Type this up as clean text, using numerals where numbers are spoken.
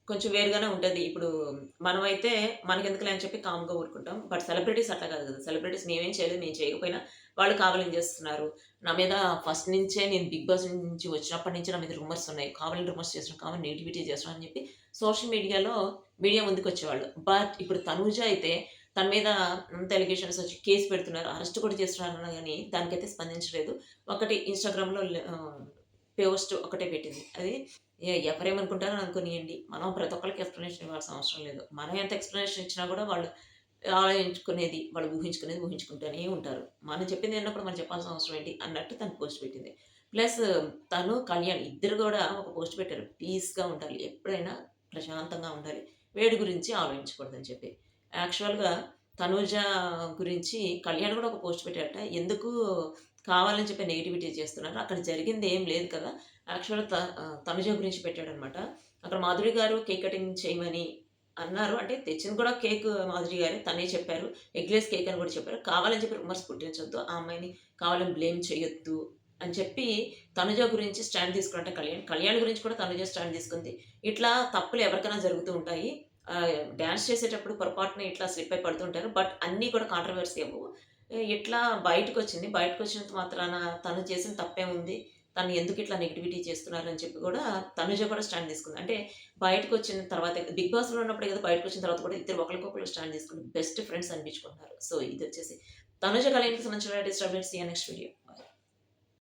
కొంచెం వేరుగానే ఉంటది. ఇప్పుడు మనమైతే మనకెందుకులే అని చెప్పి కామ్‌గా ఊరుకుంటాం. బట్ సెలబ్రిటీస్ అట్లా కాదు కదా! సెలబ్రిటీస్ మేమేం చేయలేదు, మేము చేయకపోయినా వాళ్ళు కావాలని చేస్తున్నారు. నా మీద ఫస్ట్ నుంచే నేను 'బిగ్ బాస్' నుంచి వచ్చినప్పటి నుంచి నా మీద రూమర్స్ ఉన్నాయి. కావాలని రూమర్స్ చేస్తున్నాం, కావాలని నెగటివిటీ చేస్తున్నాం అని చెప్పి సోషల్ మీడియాలో మీడియా ముందుకొచ్చేవాళ్ళు. బట్ ఇప్పుడు తనూజ అయితే తన మీద అంత అలిగేషన్స్ వచ్చి కేస్ పెడుతున్నారు. అరెస్ట్ కూడా చేస్తున్నారన్నా గాని దానికైతే స్పందించలేదు. ఒకటి ఇన్‌స్టాగ్రామ్‌లో పోస్ట్ ఒకటే పెట్టింది. అది ఎవరేమనుకుంటారో అనుకోనియండి. మనం ప్రతి ఒక్కళ్ళకి ఎక్స్‌ప్లనేషన్ ఇవ్వాల్సిన అవసరం లేదు. మనం ఎంత ఎక్స్‌ప్లనేషన్ ఇచ్చినా కూడా వాళ్ళు ఆలోచించుకునేది, వాళ్ళు ఊహించుకునేది ఊహించుకుంటూనే ఉంటారు. మనం చెప్పింది విన్నప్పుడు మనం చెప్పాల్సిన అవసరం ఏంటి అన్నట్టు తను పోస్ట్ పెట్టింది. ప్లస్ తను, కళ్యాణ్ ఇద్దరు గూడా ఒక పోస్ట్ పెట్టారు. పీస్‌గా ఉండాలి. ఎప్పుడైనా ప్రశాంతంగా ఉండాలి. వేడి గురించి ఆలోచించకూడదని చెప్పి. యాక్చువల్‌గా తనూజ గురించి కళ్యాణ్ గూడా ఒక పోస్ట్ పెట్టాడట. ఎందుకు కావాలని చెప్పి నెగటివిటీ చేస్తున్నారు. అక్కడ జరిగింది ఏం లేదు కదా! యాక్చువల్‌గా తనుజ గురించి పెట్టాడనమాట. అక్కడ మాధురి గారు కేక్ కటింగ్ చేయమని అన్నారు. అంటే తెచ్చింది కూడా కేక్ మాధురి గారే. తనే చెప్పారు. ఎగ్‌లెస్ కేక్ అని కూడా చెప్పారు. కావాలని చెప్పి రూమర్స్ పుట్టించొద్దు. ఆ అమ్మాయిని కావాలని బ్లేమ్ చేయొద్దు అని చెప్పి తనుజ గురించి స్టాండ్ తీసుకున్నట్టే కళ్యాణ్. కళ్యాణ్ గురించి కూడా తనుజ స్టాండ్ తీసుకుంది. ఇట్లా తప్పులు ఎవరికైనా జరుగుతూ ఉంటాయి. డాన్స్ చేసేటప్పుడు పొరపాటున ఇట్లా స్లిప్ అయి పడుతుంటారు. బట్ అన్నీ కూడా కాంట్రోవర్సీ అవ్వవు. ఇట్లా బయటకొచ్చింది. బయటకొచ్చినంత మాత్రాన తను చేసిన తప్పేముంది? తను ఎందుకిట్లా నెగటివిటీ చేస్తున్నారని చెప్పి గూడా తనుజ కూడా స్టాండ్ తీసుకుంది. అంటే బయటకొచ్చిన తర్వాతే 'బిగ్ బాస్‌లో' ఉన్నప్పుడే కదా! బయటకొచ్చిన తర్వాత కూడా ఇద్దరు ఒకళ్ళకొకళ్ళు స్టాండ్ తీసుకొని బెస్ట్ ఫ్రెండ్స్ అనిపించుకుంటున్నారు. సో, ఇదొచ్చేసి తనుజ, కళ్యాణ్‌కి సంబంధించిన latest updates. See you next video.